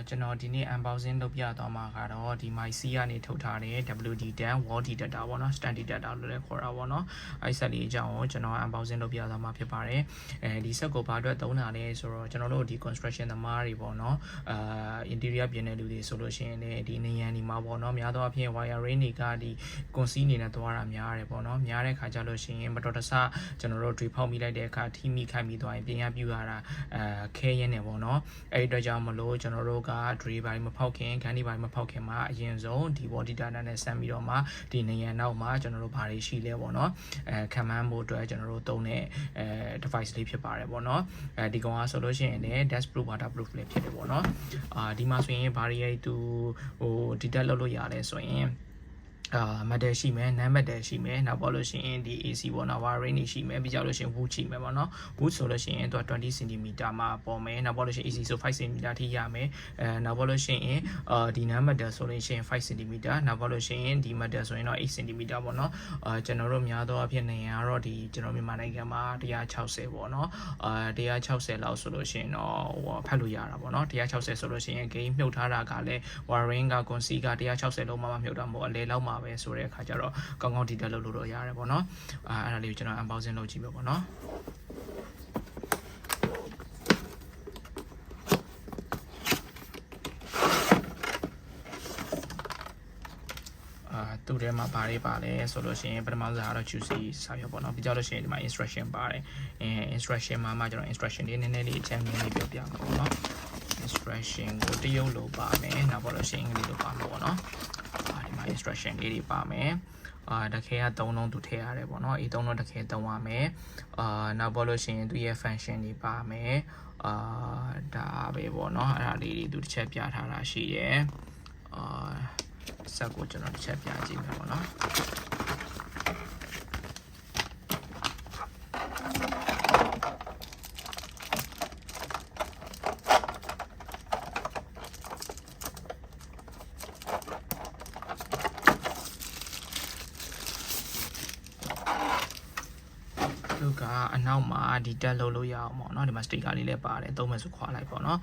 ကျွန်တော်ဒီနေ့ unboxing လုပ်ပြသွားမှာကတော့ဒီ MyC ကနေထုတ်ထားတဲ့ WD10 wall detector ပေါ့နော် stand detector လို့လည်းခေါ်တာပေါ့နော်အဲ့ဆက်လေးအကြောင်းကိုကျွန်တော် unboxing လုပ်ပြသွားမှာဖြစ်ပါတယ်ဒီဆက်ကိုဘာအတွက်သုံးတာလဲဆိုတော့ကျွန်တော်တို့ဒီ construction သမားတွေပေါ့နော်interior ပြင်တဲ့လူတွေဆိုလို့ရှိရင်လည်းဒီနေရန်ဒီမှာပေါ့နော်များသောအားဖြင့် wiring တွေကဒီ consi အနေနဲ့သွားတာများတယ်ပေါ့နော်များတဲ့ခါကျလို့ရှိရင်မတော်တဆကျွန်တော်တို့တွေဖောက်မိလိုက်တဲ့အခါထိမိခိုက်မိသွားရင်ပြင်ရပြူရတာခဲရင်းနေပေါ့နော်အဲ့ဒီအတွက်ကြောင့်မလို့ကျွန်တော်တို့က dry ဘိုင်မဖောက်ခင်ခန်းဒီဘိုင်မဖောက်ခင်မှာအရင်ဆုံးဒီ body data နဲ့ဆမ်းပြီးတော့မှဒီနေရန်နောက်မှာကျွန်တော်တို့ဘာတွေရှိလဲပေါ့နော်ခံမှန်းဖို့အတွက်ကျွန်တော်တို့သုံးတဲ့device လေးဖြစ်ပါတယ်ပေါ့နော်ဒီကောင်ကဆိုလို့ရှိရင်လည်း dust proof waterproof လေးဖြစ်တယ်ပေါ့နော်ဒီမှာဆိုရင်ဘာတွေသူdetect လုပ်လို့ရလဲဆိုရင်matter ရှိမယ် non matter ရှိမယ်နောက်ပေါ့လို့ရှိရင်ဒီ AC ပေါ့နော် wiring တွေရှိမယ်ပြီးကြလို့ရှိရင် wood ရှိမယ်ပေါ့နော် wood ဆိုလို့ရှိရင်သူက20 cm မှာပေါ်မယ်နောက်ပေါ့လို့ရှိရင် AC ဆို5 cm ထိရမယ်နောက်ပေါ့လို့ရှိရင်ဒီ non matter ဆိုလို့ရှိရင်5 cm နောက်ပေါ့လို့ရှိရင်ဒီ matter ဆိုရင်တော့8 cm ပေါ့နော်ကျွန်တော်တို့များသောအားဖြင့်နေရတော့ဒီကျွန်တော်မြန်မာနိုင်ငံမှာ160ပေါ့နော်160လောက်ဆိုလို့ရှိရင်တော့ဖတ်လို့ရတာပေါ့နော်160ဆိုလို့ရှိရင် game မြုပ်ထားတာကလည်း wiring က consi က160လုံးမှမြုပ်တာမဟုတ်အလဲလောက်မှာပဲဆိုတဲ့အခါကျတော့ကောင်းကောင်း detail လုပ်လို့ရတယ်ပေါ့နော်အဲ့ဒါလေးကိုကျွန်တော် unboxing လုပ်ကြည့်မယ်ပေါ့နော်သူ့ထဲမှာဘာတွေပါလဲဆိုလို့ရှိရင်ပထမဆုံးကတော့ choosy စာရွက်ပေါ့နော်ပြီးကြလို့ရှိရင်ဒီမှာ instruction ပါတယ်instruction မှာမှကျွန်တော် instruction လေးနည်းနည်းလေးအချမ်းမြင်လေးပြောပြမှာပေါ့နော် instruction ကိုတရုပ်လိုပါမယ်နောက်ပေါ့လို့ရှိရင်အင်္ဂလိပ်လိုပါမှာပေါ့နော်ဒီမှာ instruction လေးတွေပါမယ်တခဲက3လုံးသူထည့်ရတယ်ပေါ့နော်3လုံးတခဲသုံးရမယ်နောက်ပေါ့လို့ရှိရင်သူရဲ့ function တွေပါမယ်ဒါပဲပေါ့နော်အဲ့ဒါလေးတွေသူတစ်ချက်ပြထားတာရှိတယ်ဆက်ကိုကျွန်တော်တစ်ချက်ပြကြည့်မယ်ပေါ့နော်သူကအနောက်မှာဒီတက်လုပ်လို့ရအောင်ပေါ့နော်ဒီမှာ sticker လေးလည်းပါတယ်သုံးမယ်ဆိုခွာလိုက်ပေါ့နော်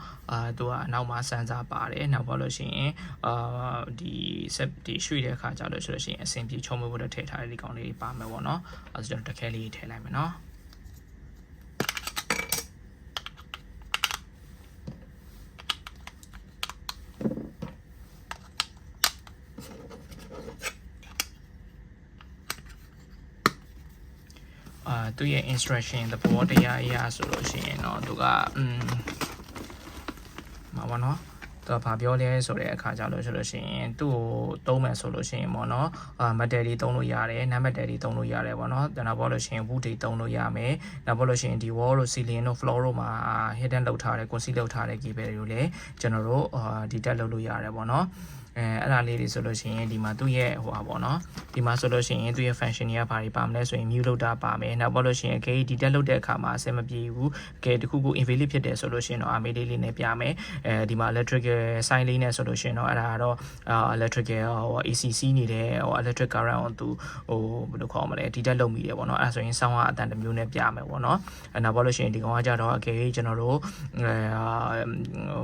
သူကအနောက်မှာ sensor ပါတယ်နောက်ပေါ့လို့ရှိရင်ဒီဆက်ဒီရွှေ့တဲ့အခါကျလို့ဆိုလို့ရှိရင်အဆင်ပြေချုံမဖို့ထည့်ထားတဲ့ဒီကောင်လေးပါမယ်ပေါ့နော်အဲဆိုကျွန်တော်တစ်ခဲလေးထည့်လိုက်မယ်နော်သူရဲ့ instruction သဘောတရားအရာဆိုလို့ရှိရင်တော့သူကမှာပါနော်သူကဘာပြောလဲဆိုတဲ့အခါကျလို့ဆိုလို့ရှိရင်သူ့ကိုသုံးမယ်ဆိုလို့ရှိရင်ပေါ့နော်matter တွေသုံးလို့ရတယ် non matter တွေသုံးလို့ရတယ်ပေါ့နော်ဒါတော့လို့ရှိရင် wood တွေသုံးလို့ရမယ်နောက်ပေါ့လို့ရှိရင်ဒီ wall တို့ ceiling တို့ floor တို့မှာ hidden လောက်ထားတဲ့ conceal လောက်ထားတဲ့ cable တွေကိုလည်းကျွန်တော်တို့detect လုပ်လို့ရတယ်ပေါ့နော်အဲ့ဒါလေးတွေဆိုလို့ရှိရင်ဒီမှာသူ့ရဲ့ဟိုပါပေါ့နော်ဒီမှာဆိုလို့ရှိရင်သူ့ရဲ့ function တွေကဘာတွေပါမလဲဆိုရင် mute လုပ်တာပါမယ်နောက်ပေါ့လို့ရှိရင် okay detect လုပ်တဲ့အခါမှာအဆင်မပြေဘူး okay တခုခု invalid ဖြစ်တယ်ဆိုလို့ရှိရင်တော့ array လေးနဲ့ပြမယ်ဒီမှာ electrical sign လေးနဲ့ဆိုလို့ရှိရင်တော့အဲ့ဒါကတော့electrical ACC နေတဲ့electric current ကိုသူဘယ်လိုခေါ်မလဲ detect လုပ်မိတယ်ပေါ့နော်အဲ့ဒါဆိုရင် sound ကအတန်တစ်မျိုးနဲ့ပြမယ်ပေါ့နော်နောက်ပေါ့လို့ရှိရင်ဒီကောင်ကကြတော့ okay ကျွန်တော်တို့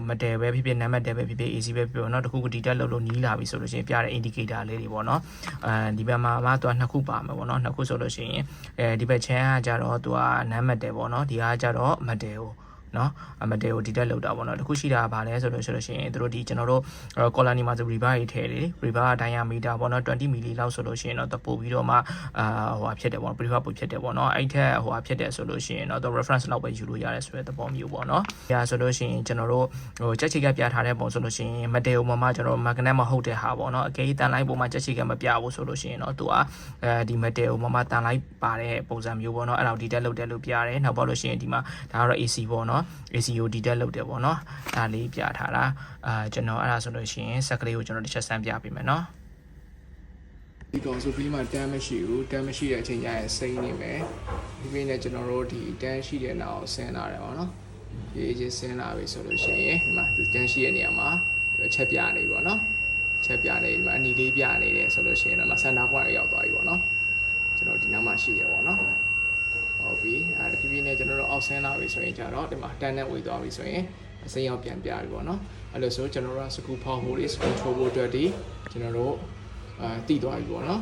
matter ပဲဖြစ်ဖြစ် non matter ပဲဖြစ်ဖြစ် AC ပဲဖြစ်ဖြစ်เนาะတခုခု detect လုပ်လို့နီးလာပြီဆိုလို့ရှိရင်ပြတဲ့ indicator လေးတွေပေါ့နော်ဒီဘက်မှာမှသူကနှစ်ခုပါမယ်ပေါ့နော်နှစ်ခုဆိုလို့ရှိရင်ဒီဘက် channel ကကြတော့သူက non matter ပေါ့နော်ဒီကကြတော့ matter ကိုနော်matter ကို detect လုပ်တာပေါ့နော်တခုရှိတာကဘာလဲဆိုလို့ရှိရင်တို့ဒီကျွန်တော်တို့ collar နီမှာဆို rebar တွေထည့်တယ် rebar က diameter ပေါ့နော်20 mm လောက်ဆိုလို့ရှိရင်တော့ပို့ပြီးတော့မှဟိုဖြစ်တယ်ပေါ့ prefer ပို့ဖြစ်တယ်ပေါ့နော်အဲ့ထက်ဟိုဖြစ်တယ်ဆိုလို့ရှိရင်တော့ reference လောက်ပဲယူလို့ရတယ်ဆိုတဲ့သဘောမျိုးပေါ့နော်ဒါဆိုလို့ရှိရင်ကျွန်တော်တို့ကြက်ချီကပြထားတဲ့ပုံဆိုလို့ရှိရင် matter ကိုမှကျွန်တော် magnet မဟုတ်တဲ့ဟာပေါ့နော်အကယ်၍တန်လိုက်ပုံမှာကြက်ချီကမပြဘူးဆိုလို့ရှိရင်တော့သူကဒီ matter ကိုမှတန်လိုက်ပါတဲ့ပုံစံမျိုးပေါ့နော်အဲ့ဒါကို detect လုပ်တယ်လို့ပြရတယ်နောက်ပေါ့လို့ရှိရင်ဒီမှာဒါကတော့ AC ပေါ့နော်AC ကို detect လုပ်တယ်ပေါ့နော်ဒါလေးပြထားတာကျွန်တော်အဲ့ဒါဆိုလို့ရှိရင်ဆက်ကလေးကိုကျွန်တော်တစ်ချက်စမ်းပြပေးမယ်နော်ဒီကောင်ဆိုပြီးမှတန်းမရှိဘူးတန်းမရှိတဲ့အချိန်ကျရင်စိမ့်နေမယ်ဒီပြင်နဲ့ကျွန်တော်တို့ဒီတန်းရှိတဲ့နေရာကိုဆင်းလာတယ်ပေါ့နော်ရေးချင်းဆင်းလာပြီဆိုလို့ရှိရင်ဒီမှာတန်းရှိတဲ့နေရာမှာချက်ပြနေပြီပေါ့နော်ချက်ပြနေဒီမှာအနီလေးပြနေတယ်ဆိုလို့ရှိရင်တော့ဆန်တာ point ရောက်သွားပြီပေါ့နော်ကျွန်တော်ဒီနားမှာရှိတယ်ပေါ့နော်ဟုတ်ပြီအဲ့ဒီပြင်းနဲ့ကျွန်တော်တို့အောက်ဆင်းလာပြီဆိုရင်ကျတော့ဒီမှာတန်းနဲ့ဝေသွားပြီဆိုရင် စိမ်းရောက်ပြန်ပြပြီပေါ့နော်အဲ့လိုဆိုကျွန်တော်တို့က screw power hole တွေ screw throw ဖို့အတွက်ဒီကျွန်တော်တို့တည်သွားပြီပေါ့နော်